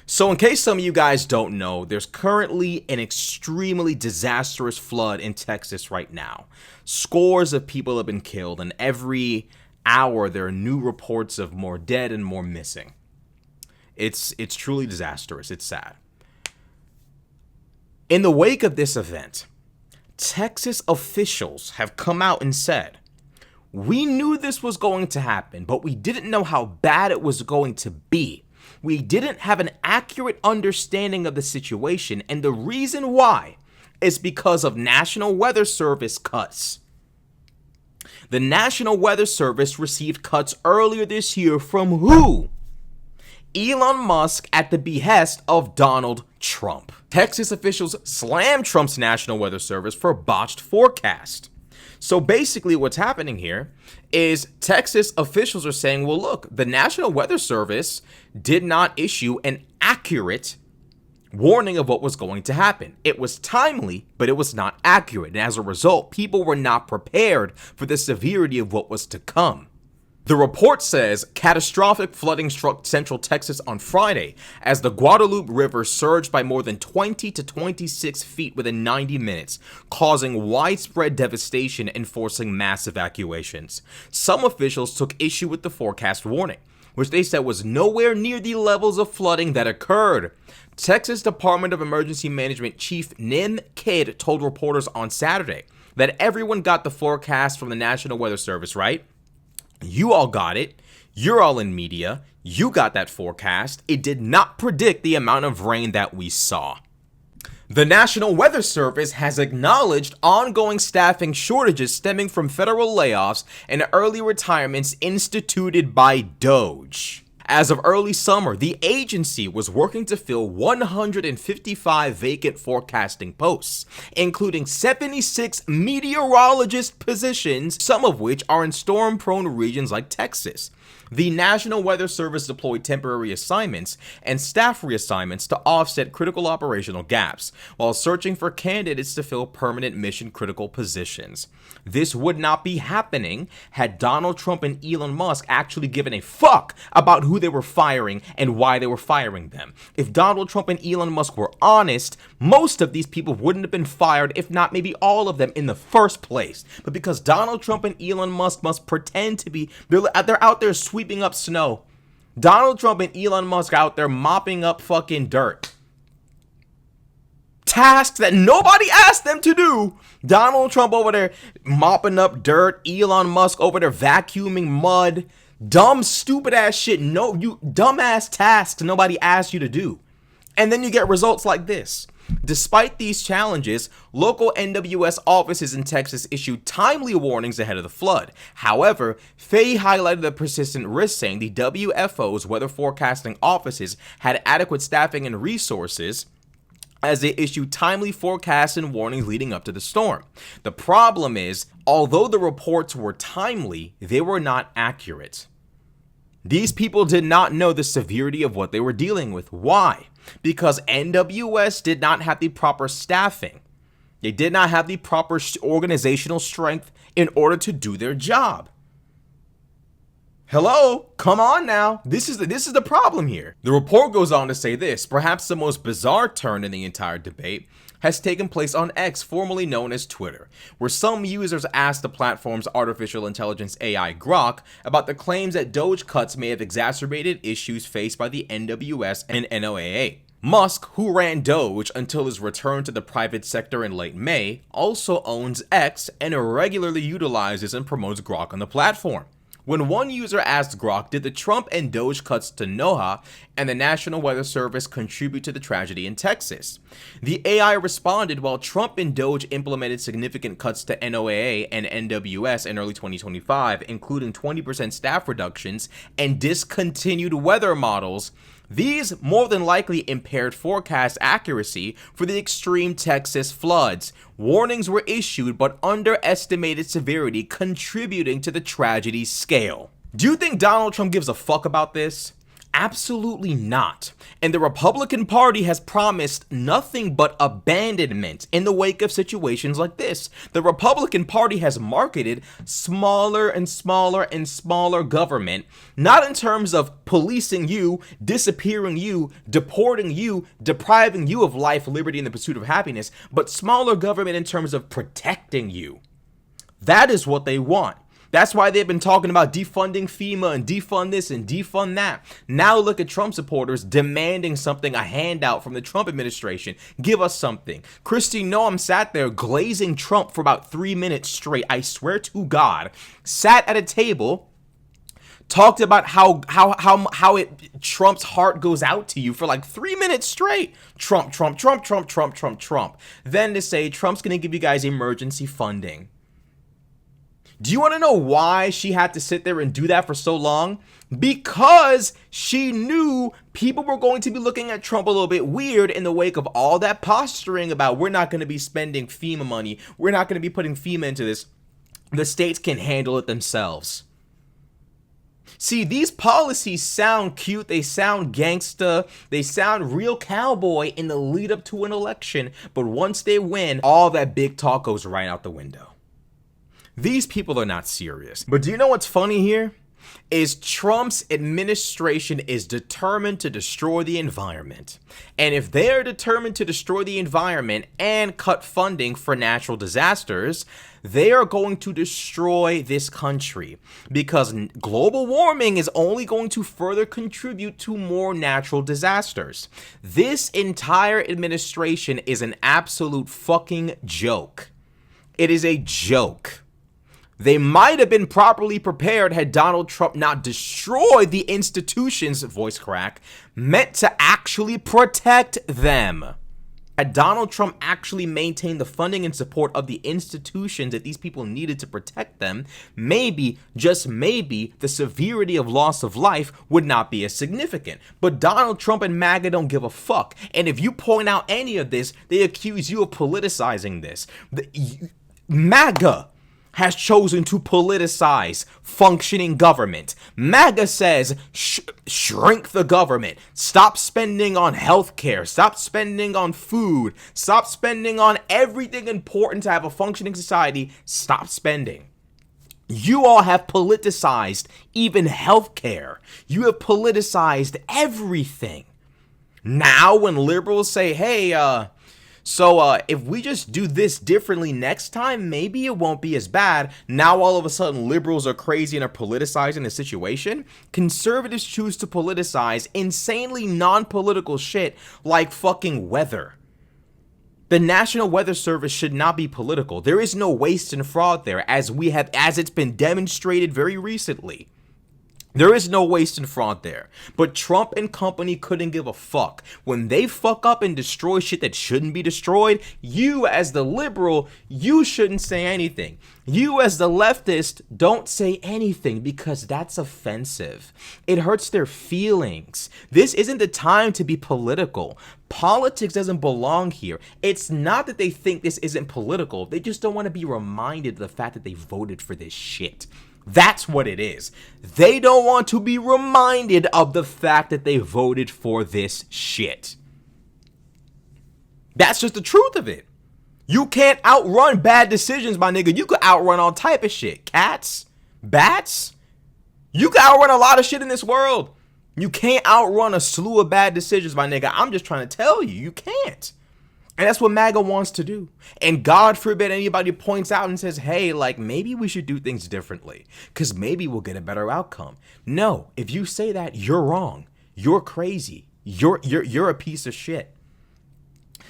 So in case some of you guys don't know, there's currently an extremely disastrous flood in Texas right now. Scores of people have been killed, and every hour there are new reports of more dead and more missing. It's truly disastrous. It's sad. In the wake of this event, Texas officials have come out and said, "We knew this was going to happen, but we didn't know how bad it was going to be. We didn't have an accurate understanding of the situation, and the reason why is because of National Weather Service cuts." The National Weather Service received cuts earlier this year from who? Elon Musk at the behest of Donald Trump. Texas officials slammed Trump's National Weather Service for botched forecast. So basically what's happening here is Texas officials are saying, well, look, the National Weather Service did not issue an accurate warning of what was going to happen. It was timely, but it was not accurate. And as a result, people were not prepared for the severity of what was to come. The report says catastrophic flooding struck central Texas on Friday as the Guadalupe River surged by more than 20 to 26 feet within 90 minutes, causing widespread devastation and forcing mass evacuations. Some officials took issue with the forecast warning, which they said was nowhere near the levels of flooding that occurred. Texas Department of Emergency Management Chief Nim Kidd told reporters on Saturday that everyone got the forecast from the National Weather Service, right? You all got it. You're all in media. You got that forecast. It did not predict the amount of rain that we saw. The National Weather Service has acknowledged ongoing staffing shortages stemming from federal layoffs and early retirements instituted by DOGE. As of early summer, the agency was working to fill 155 vacant forecasting posts, including 76 meteorologist positions, some of which are in storm-prone regions like Texas. The National Weather Service deployed temporary assignments and staff reassignments to offset critical operational gaps, while searching for candidates to fill permanent mission-critical positions. This would not be happening had Donald Trump and Elon Musk actually given a fuck about who they were firing and why they were firing them. If Donald Trump and Elon Musk were honest, most of these people wouldn't have been fired, if not maybe all of them in the first place. But because Donald Trump and Elon Musk must pretend to be, they're out there sweeping up snow. Donald Trump and Elon Musk out there mopping up fucking dirt. Tasks that nobody asked them to do. Donald Trump over there mopping up dirt. Elon Musk over there vacuuming mud. Dumb, stupid ass shit. No, you dumbass tasks nobody asked you to do. And then you get results like this. Despite these challenges, local NWS offices in Texas issued timely warnings ahead of the flood. However, Fay highlighted the persistent risk, saying the WFO's weather forecasting offices had adequate staffing and resources as they issued timely forecasts and warnings leading up to the storm. The problem is, although the reports were timely, they were not accurate. These people did not know the severity of what they were dealing with. Why? Because NWS did not have the proper staffing. They did not have the proper organizational strength in order to do their job. Hello? Come on now. This is the problem here. The report goes on to say this: perhaps the most bizarre turn in the entire debate has taken place on X, formerly known as Twitter, where some users asked the platform's artificial intelligence AI Grok about the claims that Doge cuts may have exacerbated issues faced by the NWS and NOAA. Musk, who ran Doge until his return to the private sector in late May, also owns X and regularly utilizes and promotes Grok on the platform. When one user asked Grok, did the Trump and Doge cuts to NOAA and the National Weather Service contribute to the tragedy in Texas? The AI responded, while Trump and Doge implemented significant cuts to NOAA and NWS in early 2025, including 20% staff reductions and discontinued weather models, these more than likely impaired forecast accuracy for the extreme Texas floods. Warnings were issued but underestimated severity, contributing to the tragedy's scale. Do you think Donald Trump gives a fuck about this? Absolutely not. And the Republican Party has promised nothing but abandonment in the wake of situations like this. The Republican Party has marketed smaller and smaller and smaller government, not in terms of policing you, disappearing you, deporting you, depriving you of life, liberty, and the pursuit of happiness, but smaller government in terms of protecting you. That is what they want. That's why they've been talking about defunding FEMA and defund this and defund that. Now look at Trump supporters demanding something, a handout from the Trump administration. Give us something. Kristi Noem sat there glazing Trump for about 3 minutes straight. I swear to God. Sat at a table, talked about how Trump's heart goes out to you for like 3 minutes straight. Trump, Trump, Trump, Trump, Trump, Trump, Trump. Then to say Trump's going to give you guys emergency funding. Do you want to know why she had to sit there and do that for so long? Because she knew people were going to be looking at Trump a little bit weird in the wake of all that posturing about we're not going to be spending FEMA money. We're not going to be putting FEMA into this. The states can handle it themselves. See, these policies sound cute, they sound gangsta, they sound real cowboy in the lead up to an election, but once they win, all that big talk goes right out the window. These people are not serious. But do you know what's funny here? Is Trump's administration is determined to destroy the environment. And if they are determined to destroy the environment and cut funding for natural disasters, they are going to destroy this country, because global warming is only going to further contribute to more natural disasters. This entire administration is an absolute fucking joke. It is a joke. They might have been properly prepared had Donald Trump not destroyed the institutions, voice crack, meant to actually protect them. Had Donald Trump actually maintained the funding and support of the institutions that these people needed to protect them, maybe, just maybe, the severity of loss of life would not be as significant. But Donald Trump and MAGA don't give a fuck. And if you point out any of this, they accuse you of politicizing this. MAGA has chosen to politicize functioning government. MAGA says shrink the government. Stop spending on healthcare. Stop spending on food. Stop spending on everything important to have a functioning society. Stop spending. You all have politicized even healthcare. You have politicized everything. Now when liberals say, hey, so if we just do this differently next time, maybe it won't be as bad. Now all of a sudden liberals are crazy and are politicizing the situation. Conservatives choose to politicize insanely non-political shit like fucking weather. The National Weather Service should not be political. There is no waste and fraud there, as it's been demonstrated very recently. There is no waste and fraud there. But Trump and company couldn't give a fuck. When they fuck up and destroy shit that shouldn't be destroyed, you as the liberal, you shouldn't say anything. You as the leftist, don't say anything because that's offensive. It hurts their feelings. This isn't the time to be political. Politics doesn't belong here. It's not that they think this isn't political. They just don't want to be reminded of the fact that they voted for this shit. That's what it is. They don't want to be reminded of the fact that they voted for this shit. That's just the truth of it. You can't outrun bad decisions, my nigga. You could outrun all type of shit. Cats, bats. You can outrun a lot of shit in this world. You can't outrun a slew of bad decisions, my nigga. I'm just trying to tell you, you can't. And that's what MAGA wants to do. And God forbid anybody points out and says, hey, like maybe we should do things differently because maybe we'll get a better outcome. No, if you say that, you're wrong. You're crazy. You're a piece of shit.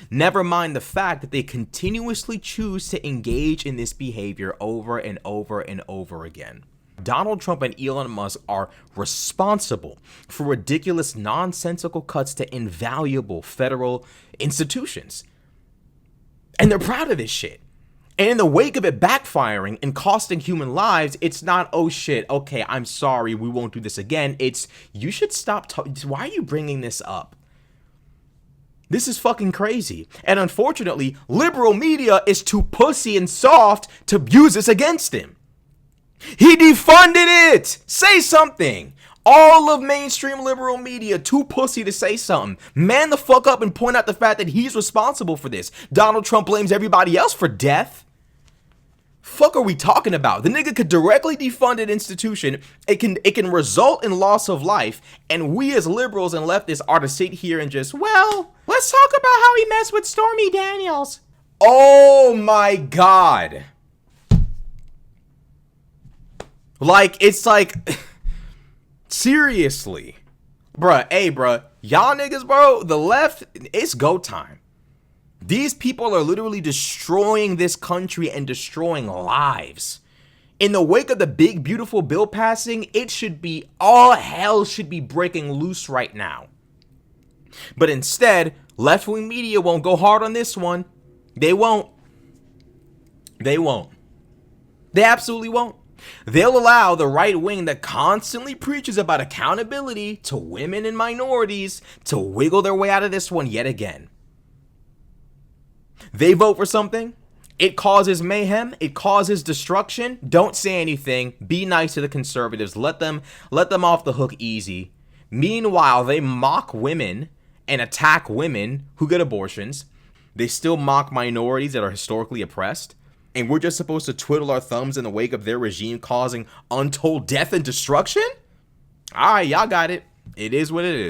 Never mind the fact that they continuously choose to engage in this behavior over and over and over again. Donald Trump and Elon Musk are responsible for ridiculous, nonsensical cuts to invaluable federal institutions. And they're proud of this shit. And in the wake of it backfiring and costing human lives, it's not, oh shit, okay, I'm sorry, we won't do this again. It's, you should stop, why are you bringing this up? This is fucking crazy. And unfortunately, liberal media is too pussy and soft to use this against him. He defunded it. Say something. All of mainstream liberal media too pussy to say something. Man the fuck up and point out the fact that he's responsible for this. Donald Trump blames everybody else for death. Fuck are we talking about? The nigga could directly defund an institution. It can result in loss of life. And we as liberals and leftists are to sit here and just, well, let's talk about how he messed with Stormy Daniels. Oh my God. Like, it's like, seriously. Bruh, hey, bruh. Y'all niggas, bro, the left, it's go time. These people are literally destroying this country and destroying lives. In the wake of the big, beautiful bill passing, it should be, all hell should be breaking loose right now. But instead, left-wing media won't go hard on this one. They won't. They won't. They absolutely won't. They'll allow the right wing that constantly preaches about accountability to women and minorities to wiggle their way out of this one yet again. They vote for something, it causes mayhem, it causes destruction. Don't say anything. Be nice to the conservatives. Let them off the hook easy. Meanwhile, they mock women and attack women who get abortions. They still mock minorities that are historically oppressed. And we're just supposed to twiddle our thumbs in the wake of their regime causing untold death and destruction? All right, y'all got it. It is what it is.